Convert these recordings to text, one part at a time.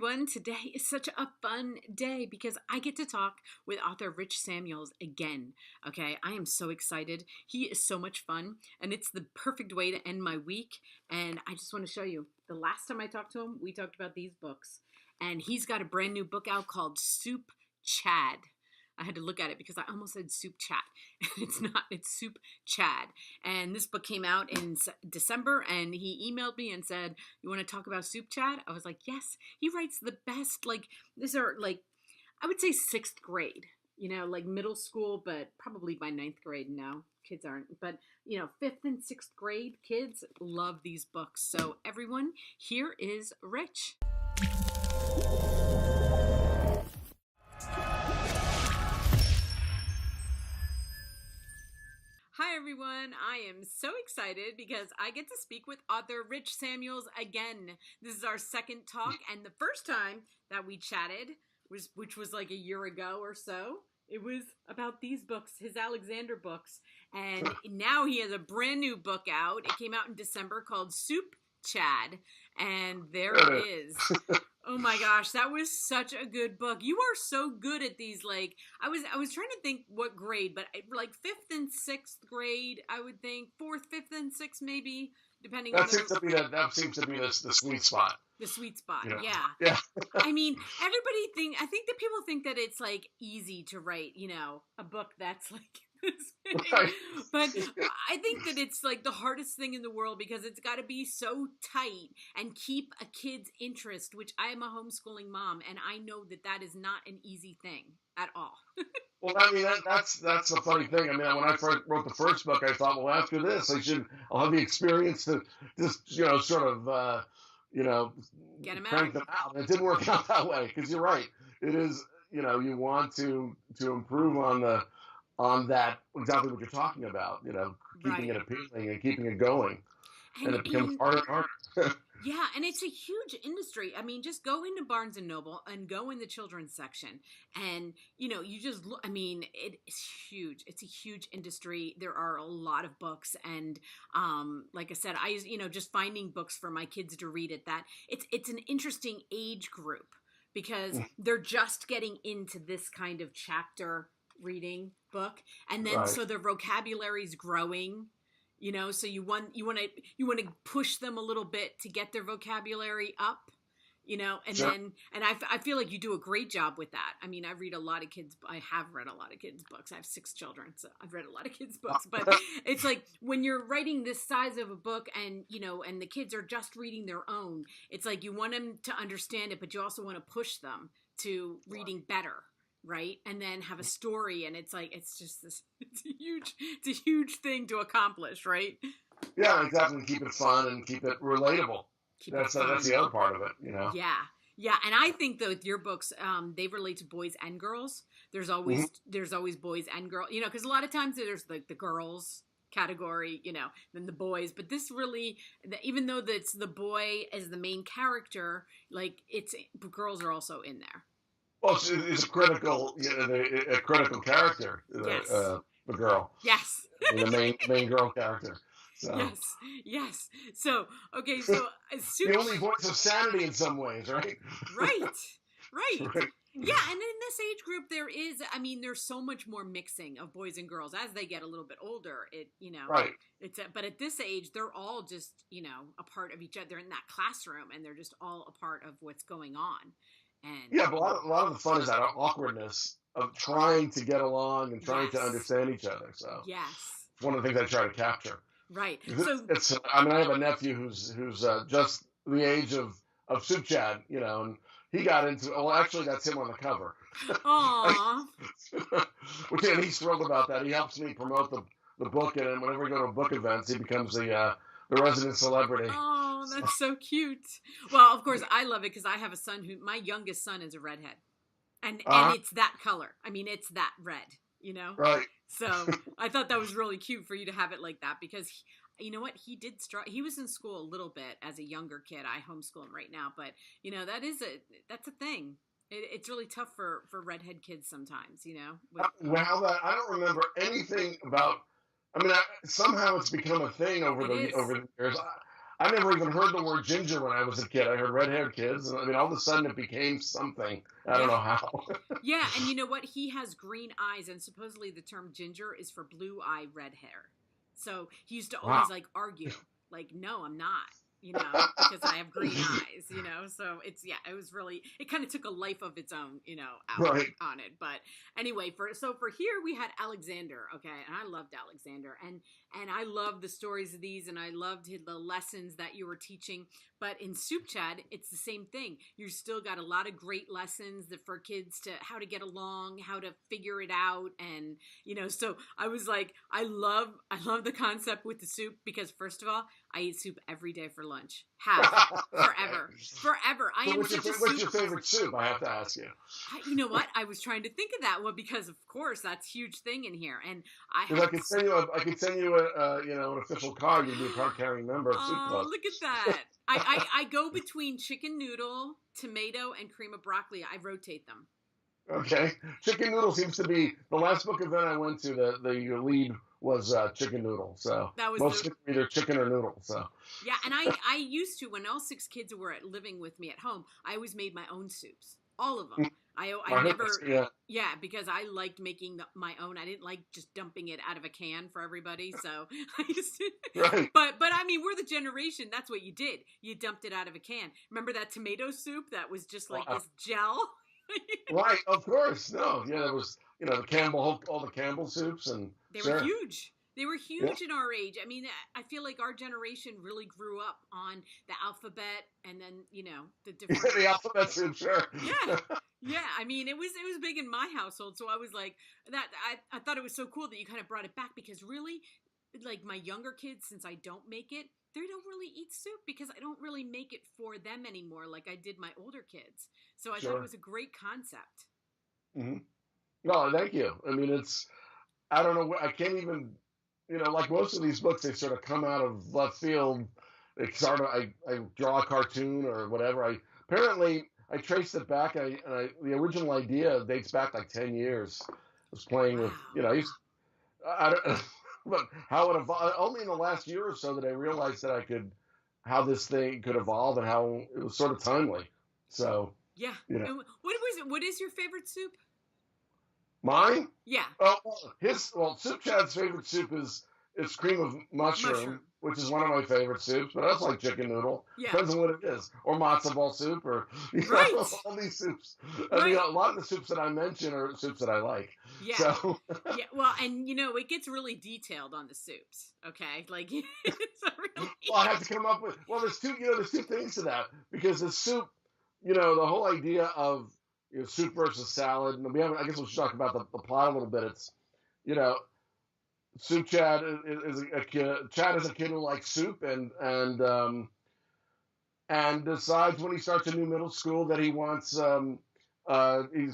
everyone. Today is such a fun day because I get to talk with author Rich Samuels again. Okay, I am so excited. He is so much fun, and it's the perfect way to end my week. And I just want to show you. The last time I talked to him, we talked about these books, and he's got a brand new book out called SOUPCHAD. I had to look at it because I almost said SOUPCHAD. It's not, it's SOUPCHAD. And this book came out in December, and he emailed me and said, "You want to talk about SOUPCHAD?" I was like, yes. He writes the best, like, these are like, I would say sixth grade, like middle school, but probably by ninth grade now. Kids aren't, but fifth and sixth grade kids love these books. So everyone, here is Rich. Hi everyone, I am so excited because I get to speak with author Rich Samuels again. This is our second talk, and the first time that we chatted, which was like a year ago or so, it was about these books, his Alexander books, and now he has a brand new book out. It came out in December called SOUPCHAD, and there it is. Oh my gosh, that was such a good book. You are so good at these. Like, I was trying to think what grade, but like fifth and sixth grade, I would think fourth, fifth, and sixth maybe, depending that on seems to be that seems to be the sweet spot. The sweet spot, yeah. Yeah. I mean, I think that people think that it's like easy to write, a book that's like this big. Right. But I think that it's like the hardest thing in the world because it's got to be so tight and keep a kid's interest, which I am a homeschooling mom, and I know that that is not an easy thing at all. Well, I mean, that's the funny thing. I mean, when I first wrote the first book, I thought, well, after this, I'll have the experience to just, sort of, get them crank them out. It didn't work out that way because you're right. It is, you want to improve on that, exactly what you're talking about, keeping it appealing and keeping it going. And it becomes harder and harder. Yeah, and it's a huge industry. I mean, just go into Barnes & Noble and go in the children's section. And, you just look, I mean, it's huge. It's a huge industry. There are a lot of books. And like I said, just finding books for my kids to read at that. It's an interesting age group because they're just getting into this kind of chapter reading book. And then so their vocabulary's growing. So you want to push them a little bit to get their vocabulary up, and sure. then, and I feel like you do a great job with that. I mean, I have read a lot of kids' books. I have 6 children, so I've read a lot of kids' books, but it's like when you're writing this size of a book and, and the kids are just reading their own, it's like you want them to understand it, but you also want to push them to reading better. Right. And then have a story. And it's like, it's a huge thing to accomplish. Right. Yeah, exactly. Keep it fun and keep it relatable. That's the other part of it, Yeah. Yeah. And I think that with your books, they relate to boys and girls. There's always boys and girls, because a lot of times there's like the girls category, then the boys, but this really, even though that's the boy as the main character, like girls are also in there. Well, it's a critical, a critical character, yes. The girl. Yes. The main girl character. So. Yes. So, okay, so the only voice of sanity in some ways, right? Right. Yeah, and in this age group, there's so much more mixing of boys and girls as they get a little bit older. Right. But at this age, they're all just, a part of each other. They're in that classroom, and they're just all a part of what's going on. And yeah, but a lot of the fun is that awkwardness of trying to get along and trying to understand each other. So yes, it's one of the things I try to capture. Right. So I have a nephew who's just the age of SOUPCHAD, and he got into. Well, actually, that's him on the cover. Aww. And he's thrilled about that. He helps me promote the book, and whenever we go to book events, he becomes the resident celebrity. Oh, that's so cute. Well, of course, I love it because I have a son my youngest son is a redhead. And it's that color. I mean, it's that red, Right. So I thought that was really cute for you to have it like that because, you know what? He did he was in school a little bit as a younger kid. I homeschool him right now. But, that's a thing. It's really tough for redhead kids sometimes, I don't remember anything about... I mean, somehow it's become a thing over the years. I never even heard the word ginger when I was a kid. I heard red-haired kids, and I mean, all of a sudden it became something. I don't Yeah. know how. Yeah, and you know what? He has green eyes, and supposedly the term ginger is for blue eye, red hair. So he used to Wow. always like argue, like, no, I'm not, because I have green eyes. So yeah, it was really, it kind of took a life of its own, out Right. on it. But anyway, for here we had Alexander, okay, and I loved Alexander, and I loved the stories of these, and I loved the lessons that you were teaching. But in SOUPCHAD, it's the same thing. You still got a lot of great lessons that for kids to how to get along, how to figure it out, and so I was like, I love the concept with the soup because first of all, I eat soup every day for lunch. Have Okay. forever. I So am such a what's soup. your favorite soup? I have to ask you. You know what? I was trying to think of that one because of course that's a huge thing in here, and I Because have. I could send you an official card. You'd be a card carrying member of Soup Oh, Club. look at that! I go between chicken noodle, tomato, and cream of broccoli. I rotate them. Okay, chicken noodle seems to be the last book event I went to. The lead was chicken noodle. So That was most the either chicken or noodle. So Yeah, and I used to when all six kids were living with me at home. I always made my own soups, all of them. I I heard never. yeah. Yeah, because I liked making my own. I didn't like just dumping it out of a can for everybody. So I used to, Right. but I mean, we're the generation. That's what you did. You dumped it out of a can. Remember that tomato soup that was just like this gel? Right, of course. No, yeah, there was, the Campbell, all the Campbell soups, and They were sure, huge. They were yeah, huge in our age. I mean, I feel like our generation really grew up on the alphabet and then, the different. the alphabet soup, sure. Yeah. Yeah, I mean, it was big in my household, so I was like that. I thought it was so cool that you kind of brought it back because really, like my younger kids, since I don't make it, they don't really eat soup because I don't really make it for them anymore, like I did my older kids. So I thought it Sure. was a great concept. Hmm. No, thank you. I mean, I don't know, I can't even, like most of these books, they sort of come out of left field. They sort of, I draw a cartoon or whatever. Apparently, I traced it back, the original idea dates back like 10 years. I was playing with, Wow. I don't, but how it evolved, only in the last year or so that I realized that how this thing could evolve and how it was sort of timely. So, Yeah. you know, And what was it? What is your favorite soup? mine. Yeah, Oh, Soup Chad's favorite soup is cream of mushroom, mushroom. which is one of my favorite soups. But I also like chicken noodle. Yeah. Depends on what it is, or matzo ball soup, or Right. all these soups. I mean, Right. a lot of the soups that I mention are soups that I like. Yeah. So, Yeah. Well, and it gets really detailed on the soups. Okay, like it's a really. well, I have to come up with. Well, there's two things to that because the soup, the whole idea of soup versus salad. And I guess we should talk about the plot a little bit. It's, you know, Soup Chad is a kid. Chad is a kid who likes soup and decides when he starts a new middle school that he wants he's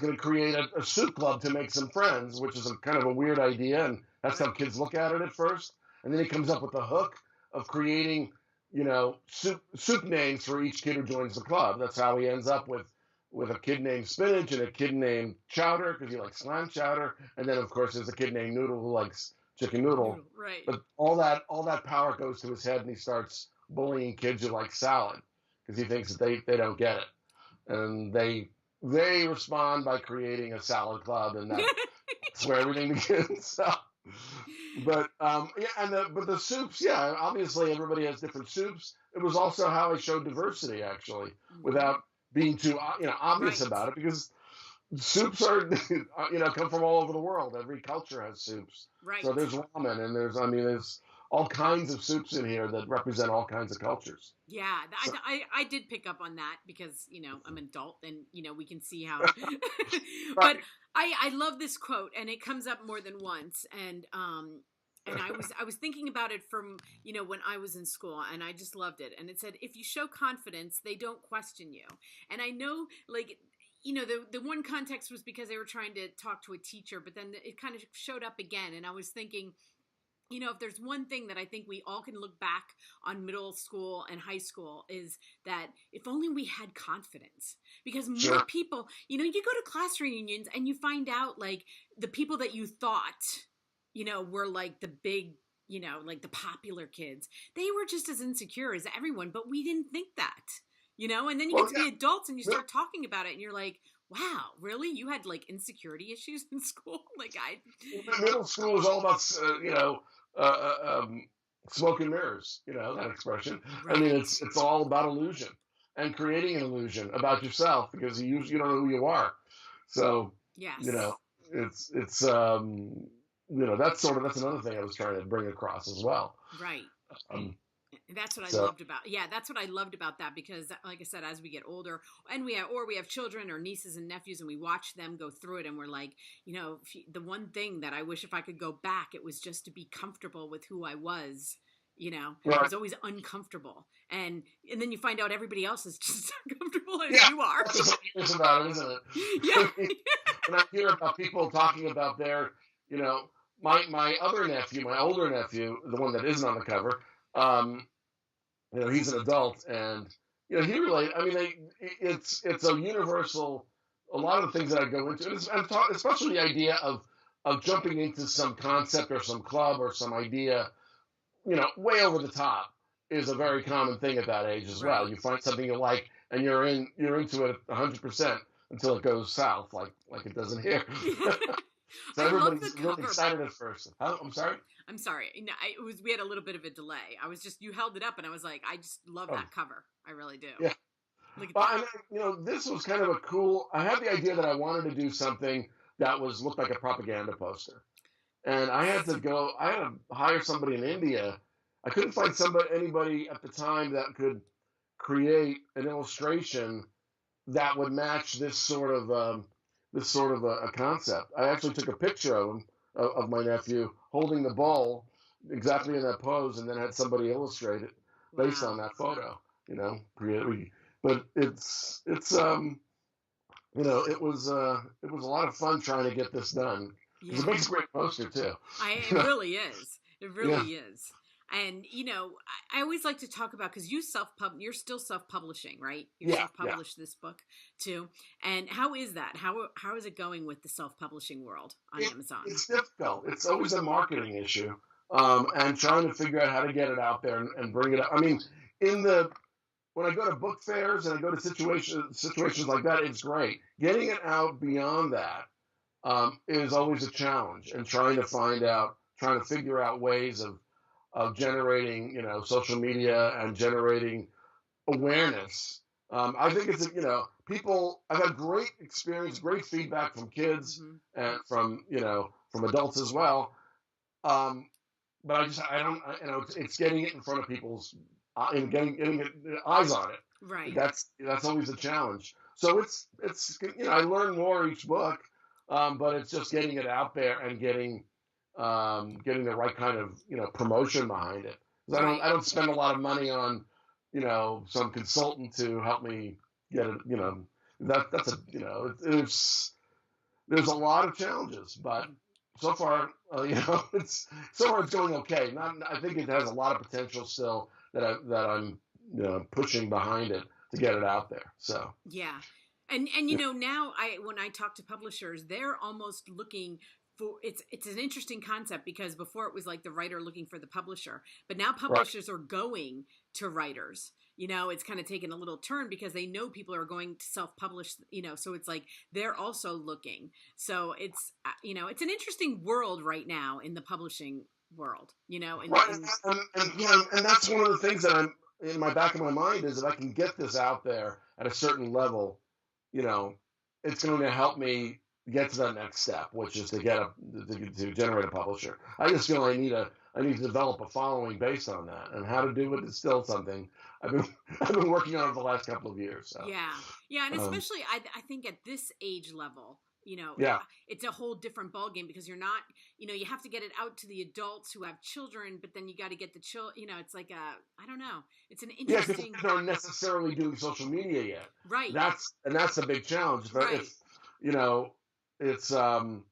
going to create a soup club to make some friends, which is a kind of a weird idea, and that's how Right. kids look at it at first. And then he comes up with the hook of creating, soup names for each kid who joins the club. That's how he ends up with a kid named Spinach and a kid named Chowder because he likes clam chowder, and then of course there's a kid named Noodle who likes chicken noodle. Noodle. Right. But all that power goes to his head, and he starts bullying kids who like salad because he thinks that they don't get it, and they respond by creating a salad club, and that's where everything begins. So, but yeah, but the soups, yeah, obviously everybody has different soups. It was also how I showed diversity, actually, Hmm. without being too obvious Right. about it, because soups are come from all over the world. Every culture has soups. So Right. there's ramen, and there's all kinds of soups in here that represent all kinds of cultures. Yeah, So, I did pick up on that because I'm an adult and we can see how. But right. I love this quote and it comes up more than once and I was thinking about it from when I was in school and I just loved it and it said if you show confidence they don't question you and I know like the one context was because they were trying to talk to a teacher but then it kind of showed up again and I was thinking if there's one thing that I think we all can look back on middle school and high school is that if only we had confidence because more Sure. people, you go to class reunions and you find out like the people that you thought, were like the big, like the popular kids, they were just as insecure as everyone, but we didn't think that. And then you Well, get to be adults and you start talking about it and you're like, wow, really? You had like insecurity issues in school? Like middle school is all about, uh, uh, um, smoke and mirrors, that expression. I mean, right. it's all about illusion and creating an illusion about yourself because you don't know who you are. So, you know, Yes. it's that's another thing I was trying to bring across as well. Right. Um, That's what I so loved about, yeah, that's what I loved about that because like I said, as we get older and we have children or nieces and nephews and we watch them go through it and we're like, the one thing that I wish if I could go back, it was just to be comfortable with who I was. I right, was always uncomfortable. And then you find out everybody else is just as uncomfortable as yeah, you are. that's just what it's about, isn't it? Yeah. When I hear about people talking about their, you know, my other nephew, my older nephew, the one that isn't on the cover, um, he's an adult, and he relate. I mean, it's a universal. A lot of the things that I go into, and especially the idea of jumping into some concept or some club or some idea, way over the top, is a very common thing at that age as well. Right. You find something you like, and you're into it 100% until it goes south, like it doesn't here. So I love the everybody's really cover. excited at first. Huh? I'm sorry. I'm sorry. No, we had a little bit of a delay. You held it up and I was like, I just love Oh, that cover. I really do. yeah. Look at Well, that. and this was kind of a cool. I had the idea that I wanted to do something that looked like a propaganda poster, and I had to go. I had to hire somebody in India. I couldn't find anybody at the time that could create an illustration that would match this sort of a concept. I actually took a picture of him, of my nephew holding the bowl exactly in that pose, and then had somebody illustrate it based Wow. on that photo. Create. But it was a lot of fun trying to get this done because Yeah. it makes a great poster too. It really is. It Yeah, really is. And I always like to talk about because you're still self-publishing, right? You yeah, yeah. self-published this book too. And how is that? How is it going with the self-publishing world on Amazon? It's difficult. It's always a marketing issue, and trying to figure out how to get it out there and bring it up. I mean, in the when I go to book fairs and I go to situations like that, it's great. Getting it out beyond that is always a challenge, and trying to figure out ways of generating, social media and generating awareness. I think people. I've had great experience, great feedback from kids Mm-hmm. and from adults as well. Um, but I don't, it's getting it in front of people's, and getting it, eyes on it. Right. That's always a challenge. So I learn more each book, but it's just getting it out there and getting the right kind of promotion behind it. 'Cause Right. I don't spend a lot of money on some consultant to help me get it. That's there's a lot of challenges, but so far, it's going okay. Not, I think it has a lot of potential still that I'm pushing behind it to get it out there. So Yeah. And now when I talk to publishers, they're almost looking for it's an interesting concept because before it was like the writer looking for the publisher, but now right, publishers are going to writers. It's kind of taken a little turn because they know people are going to self-publish, so it's like they're also looking. So it's an interesting world right now in the publishing world, right, and that's one of the things that I'm in my back of my mind is if I can get this out there at a certain level, you know, it's going to help me get to that next step, which is to generate a publisher. I just feel I need to develop a following based on that, and how to do it is still something I've been I've been working on for the last couple of years. So Yeah. Yeah. And um, especially, I think at this age level, yeah, it's a whole different ballgame because you're not, you have to get it out to the adults who have children, but then you got to get the it's like I don't know. It's an yeah, because interesting, they aren't necessarily doing social media yet. right. That's the big challenge. But Right. if you know, it's and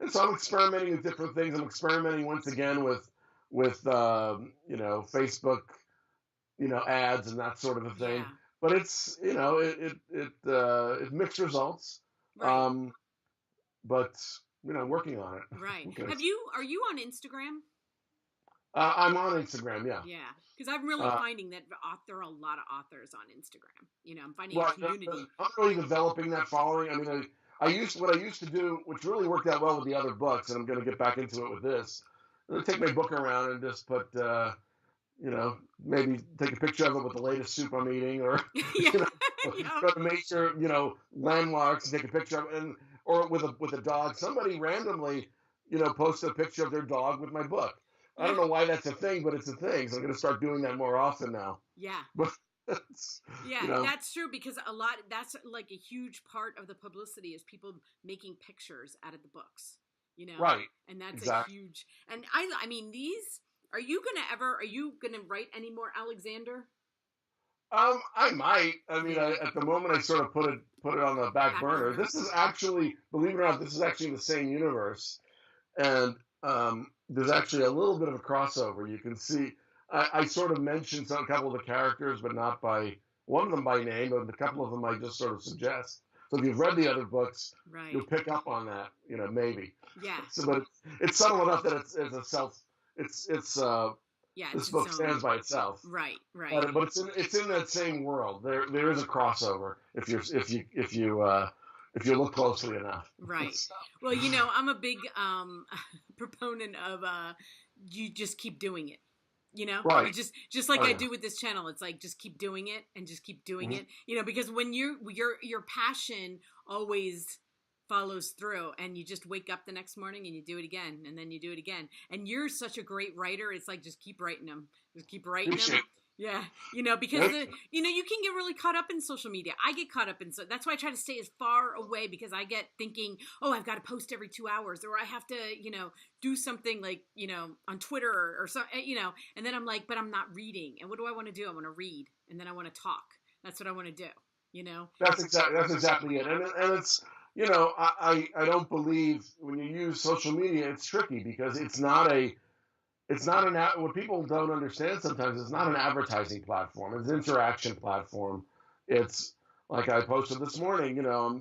so I'm experimenting with different things. I'm experimenting once again with Facebook, ads and that sort of a thing. Yeah. But it's it mixed results. Right. Um, but working on it. Right. Okay. Are you on Instagram? I'm on Instagram, yeah. Yeah, because I'm really Uh, finding that there are a lot of authors on Instagram. I'm finding a well, community. I'm really developing that following. I mean, what I used to do, which really worked out well with the other books, and I'm going to get back into it with this. I take my book around and just put, maybe take a picture of it with the latest soup I'm eating, or Yeah, you know, yeah, go to major, landmarks and take a picture of it, or with a dog. Somebody randomly, posted a picture of their dog with my book. I yeah, don't know why that's a thing, but it's a thing. So I'm going to start doing that more often now. yeah. But it's, Yeah, you know, that's true because that's like a huge part of the publicity is people making pictures out of the books, right, and that's a exactly. huge, and I mean, are you gonna write any more Alexander I might. I mean, yeah at the moment, I sort of put it on the back back burner. burner? This is actually, believe it or not, this is actually the same universe, and there's actually a little bit of a crossover. You can see I sort of mentioned a couple of the characters, but not by one of them by name, but a couple of them I just sort of suggest. So if you've read the other books, Right. you'll pick up on that, maybe. Yeah. So, but it's subtle enough that it's a self. It's Yeah, This it's its book own. stands by itself. Right, right. But it's in that same world. There is a crossover if you look closely enough. Right. So, Well, I'm a big proponent of you just keep doing it. You right. just like Oh I yeah. do with this channel. It's like just keep doing it and just keep doing Mhm. it. Because when your passion always follows through and you just wake up the next morning and you do it again and then you do it again. And you're such a great writer. It's like just keep writing them. Just keep writing them. Appreciate Yeah, because it. you can get really caught up in social media. I get caught up in so that's why I try to stay as far away because I get thinking, oh, I've got to post every 2 hours, or I have to, do something like, on Twitter or so, and then I'm like, but I'm not reading. And what do I want to do? I want to read, and then I want to talk. That's what I want to do. That's exactly it. And it's I don't believe when you use social media, it's tricky because it's not what people don't understand sometimes. It's not an advertising platform. It's an interaction platform. It's like I posted this morning. I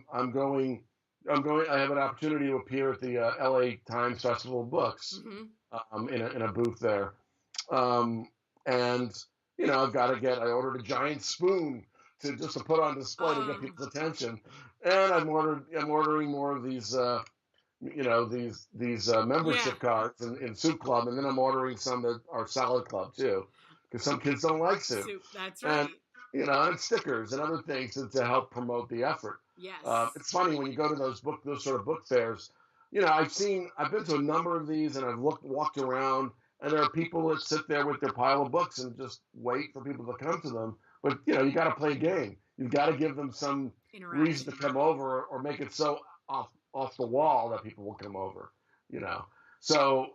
have an opportunity to appear at the L.A. Times Festival of Books Mm-hmm. in a booth there, um, and I've got to I ordered a giant spoon to put on display to get Um. people's attention, and I'm ordering more of these these Yeah. membership cards in Soup Club, and then I'm ordering some that are Salad Club too, because some kids don't like soup, Soup. That's and right. and stickers and other things to help promote the effort. Yes. It's funny when you go to those sort of book fairs. I've been to a number of these, and I've walked around, and there are people that sit there with their pile of books and just wait for people to come to them. But you got to play a game. You've got to give them some reason to Interaction. come over, or make it so off the wall that people will come over. You know, so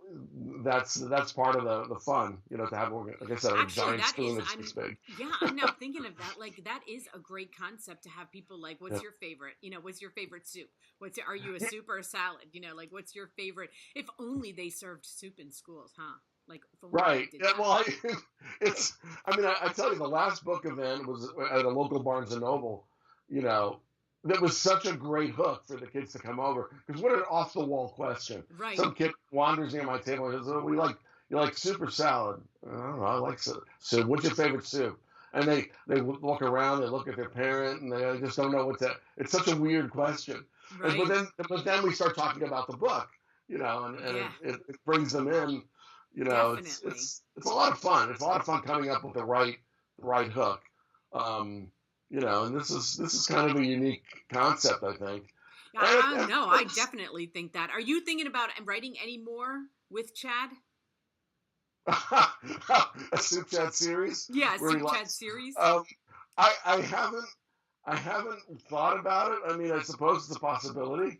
that's part of the fun. To have, like I said, a Actually, giant that spoon is, that's this big. yeah, I'm now thinking of that. Like, that is a great concept to have people like, Yeah. what's your favorite? What's your favorite soup? Are you a soup or a salad? Like, what's your favorite? If only they served soup in schools, huh? Like, if only Right. they did Yeah. that. Well, it's. I mean, I tell you, the last book event was at a local Barnes and Noble. You know, that was such a great hook for the kids to come over, because what an off the wall question. Right. Some kid wanders near my table and says, "Oh, you like soup or salad?" I don't know. I like soup. What's your favorite soup? And they look around, they look at their parent, and they just don't know what to. It's such a weird question. And Right. but then we start talking about the book. And Yeah. it brings them in. Definitely. It's a lot of fun. It's a lot of fun coming up with the right hook. And this is kind of a unique concept, I think. I And know. I definitely think that. Are you thinking about writing any more with Chad? a SOUPCHAD series Yeah, where he Soup Chad likes. series. Um, I haven't thought about it. I mean, I suppose it's a possibility.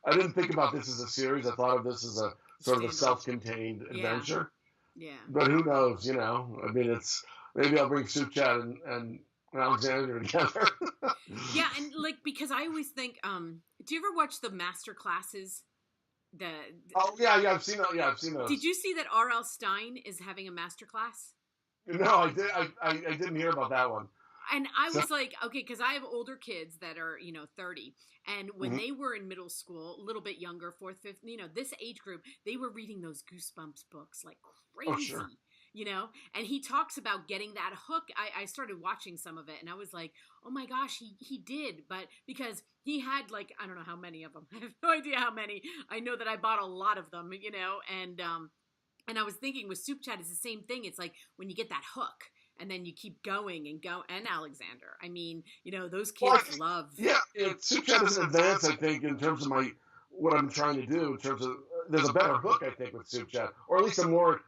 I didn't think about this as a series. I thought of this as a sort of a Standalone. self-contained Yeah. adventure. Yeah. But who knows? I mean, it's maybe I'll bring SOUPCHAD and Alexander together. Yeah, and like because I always think, do you ever watch the master classes? Oh yeah, I've seen that. Yeah, I've seen those. Did you see that R.L. Stein is having a master class? No, I did. I didn't hear about that one. And I So, was like, okay, because I have older kids that are, 30. And when mhm. they were in middle school, a little bit younger, fourth, fifth, this age group, they were reading those Goosebumps books like Oh, sure. crazy, And he talks about getting that hook. I started watching some of it and I was like, oh my gosh, he did. But because he had like, I don't know how many of them. I have no idea how many. I know that I bought a lot of them, and I was thinking with Soup Chat, it's the same thing. It's like when you get that hook and then you keep going and go. And Alexander, I mean, those Well, I kids think, love. yeah, SOUPCHAD is an advance, I think, in terms of what I'm trying to do. In terms of there's a better hook, I think, with SOUPCHAD, or at least a more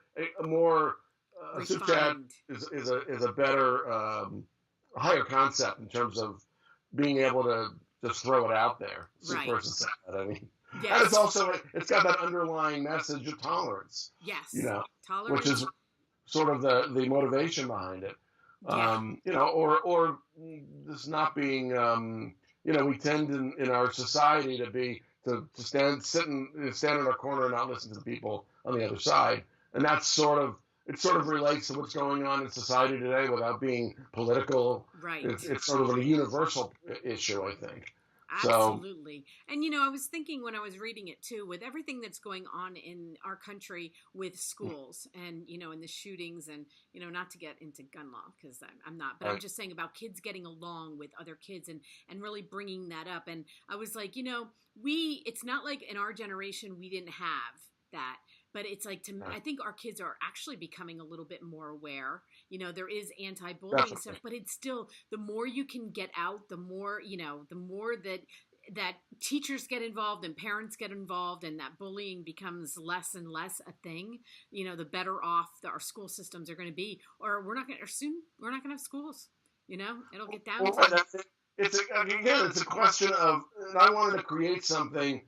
SOUPCHAD Refined. is a better higher concept in terms of being able to just throw it out there, soup Right. versus salad. I mean, and Yes. it's got that underlying message of tolerance, Yes. which Tolerance. is sort of the motivation behind it. Yeah. Or this not being, we tend in our society to stand in a corner and not listen to the people on the other side, and it sort of relates to what's going on in society today without being political. Right. It's sort of a universal issue, I think. So Absolutely. And I was thinking when I was reading it too, with everything that's going on in our country with schools and, and the shootings and, not to get into gun law because I'm not, but I'm just saying about kids getting along with other kids and really bringing that up. And I was like, it's not like in our generation, we didn't have that. But it's like, I think our kids are actually becoming a little bit more aware. There is anti-bullying definitely. stuff, but it's still, the more you can get out, the more that teachers get involved and parents get involved and that bullying becomes less and less a thing, the better off our school systems are going to be. Or we're not going to have schools. It'll get down Well, to it's a question of, and I wanted to create something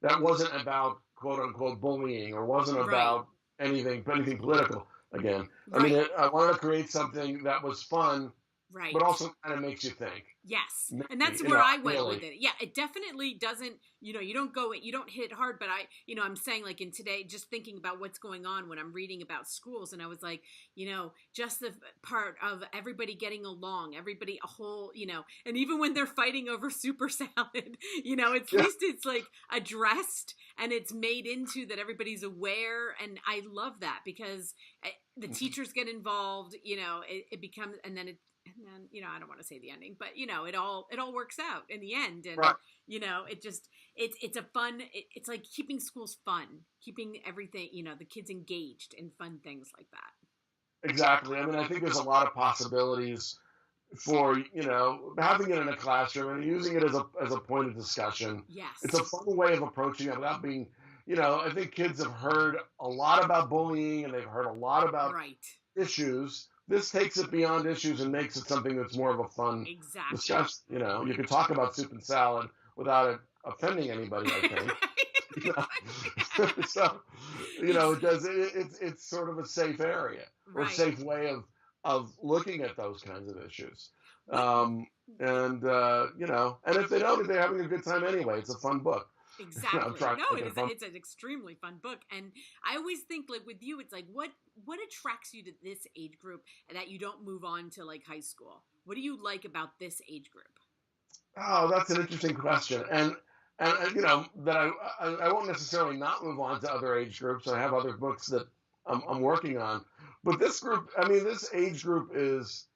that wasn't about quote unquote bullying or wasn't right. about anything political. Again, I Right. mean, I wanted to create something that was fun, Right. but also kind of makes you think. Yes. Maybe, And that's where I went really. with it. Yeah, it definitely doesn't, you don't hit hard, but I'm saying like in today, just thinking about what's going on when I'm reading about schools. And I was like, just the part of everybody getting along, everybody a whole, and even when they're fighting over super salad, at least it's like addressed and it's made into that everybody's aware. And I love that because the teachers get involved, it becomes, and then I don't want to say the ending, but it all works out in the end, and Right. it's a fun. It's like keeping schools fun, keeping everything, the kids engaged in fun things like that. Exactly. I mean, I think there's a lot of possibilities for having it in a classroom and using it as a point of discussion. Yes. It's a fun way of approaching it without being. I think kids have heard a lot about bullying and they've heard a lot about right. issues. This takes it beyond issues and makes it something that's more of a fun discussion. You can talk about soup and salad without it offending anybody, I think. So, it does. It's sort of a safe area or right. safe way of looking at those kinds of issues. And if they don't, they're having a good time anyway. It's a fun book. Exactly. No, it's an extremely fun book. And I always think like with you, it's like what attracts you to this age group that you don't move on to like high school? What do you like about this age group? Oh, that's an interesting question. And that I won't necessarily not move on to other age groups. I have other books that I'm working on. But this age group is,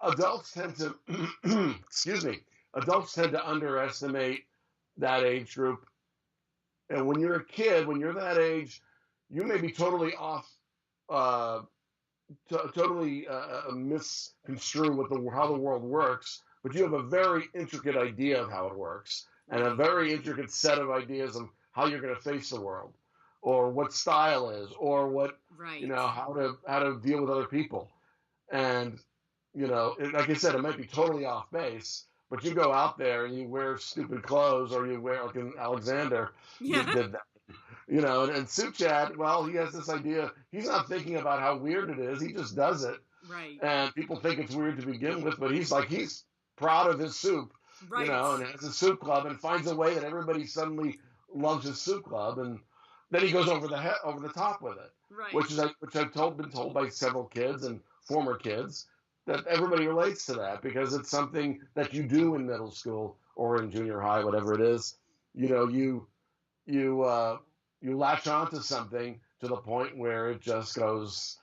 adults tend to, excuse me, adults tend to underestimate that age group. And when you're a kid, when you're that age, you may be totally off, totally misconstrue how the world works, but you have a very intricate idea of how it works and a very intricate set of ideas of how you're going to face the world or what style is or what, how to deal with other people. And, like I said, it might be totally off base, but you go out there and you wear stupid clothes or you wear like an Alexander did that. And SOUPCHAD, well, he has this idea. He's not thinking about how weird it is. He just does it. Right. And people think it's weird to begin with, but he's proud of his soup, right. And has a soup club and finds a way that everybody suddenly loves his soup club. And then he goes over the top with it, right. which I've been told by several kids and former kids that everybody relates to that because it's something that you do in middle school or in junior high, whatever it is. You know, you you latch onto something to the point where it just goes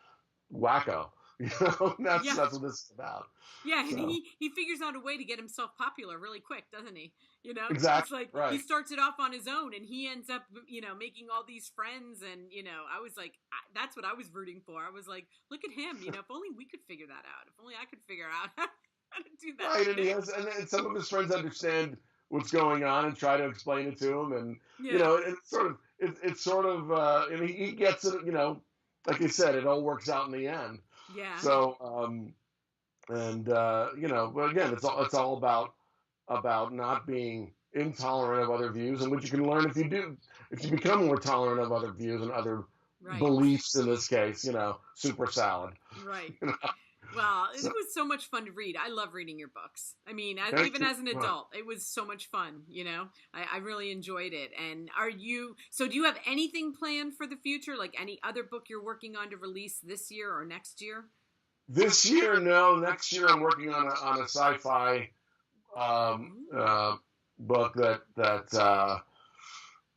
wacko. You know, Yeah. that's what this is about. Yeah, and So he figures out a way to get himself popular really quick, doesn't he? You know, it's exactly like he right. starts it off on his own, and he ends up, making all these friends. And I was like, that's what I was rooting for. I was like, look at him. If only we could figure that out. If only I could figure out how to do that. Right, and he has, and some of his friends understand what's going on and try to explain it to him, and Yeah, it's sort of, and he gets it. You know, like you said, it all works out in the end. yeah, So, and you know, but again, it's all about not being intolerant of other views, and what you can learn if you become more tolerant of other views and other right, beliefs. In this case, you know, super salad. right. You know? Well, it So was so much fun to read. I love reading your books. I mean, thank even you. as an adult, it was so much fun. I really enjoyed it. And do you have anything planned for the future? Like any other book you're working on to release this year or next year? This year, no. Next year, I'm working on a sci-fi um, Ooh, uh, book that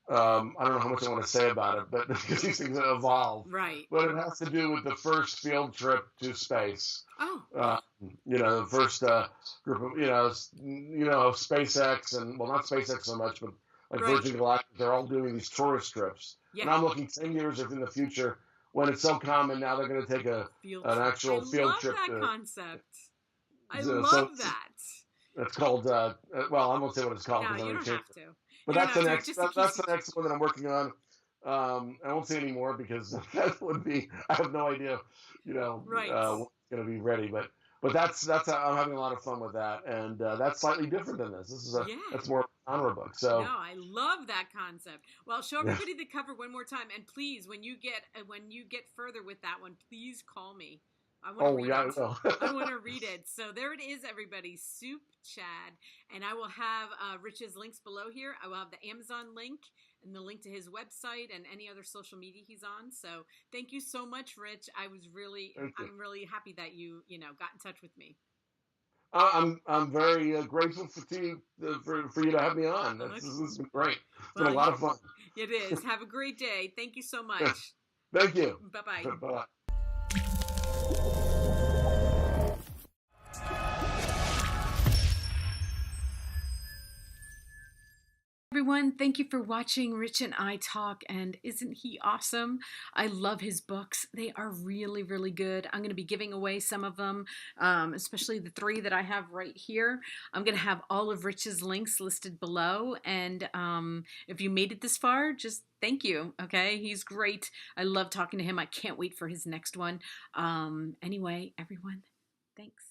I don't know how much I want to say about it, but because these things evolve. right. But it has to do with the first field trip to space. Oh, Uh, you know, the first group of SpaceX and well, not SpaceX so much, but like right. Virgin Galactic, they're all doing these tourist trips, Yeah. and I'm looking 10 years in the future when it's so common now they're going to take Field an trip. I actual field love trip that to. concept. I So love that. it's called. Well, I won't say what it's called No, because I'm you going to don't change have it. to. But You don't that's the have to. next. Just to keep. That's the next one that I'm working on. I won't say any more because that would be. I have no idea, Right. when it's going to be ready. But that's I'm having a lot of fun with that, and that's slightly different than this. This is a Yeah. that's more of a genre book. No, So I love that concept. Well, show yeah. everybody the cover one more time, and please, when you get further with that one, please call me. I want to Oh read yeah, I it. will. I want to read it. So there it is, everybody. Soup Chad, and I will have Rich's links below here. I will have the Amazon link and the link to his website and any other social media he's on. So thank you so much, Rich. Thank you. I'm really happy that you got in touch with me. I'm very grateful for you to have me on. Okay. This has been great. It's been a Well, lot of fun. it is. Have a great day. Thank you so much. Thank you. Bye bye. Bye. Everyone, thank you for watching Rich and I talk, and isn't he awesome? I love his books. They are really, really good. I'm going to be giving away some of them, especially the 3 that I have right here. I'm going to have all of Rich's links listed below, and if you made it this far, just thank you, okay? He's great. I love talking to him. I can't wait for his next one. Anyway, everyone, thanks.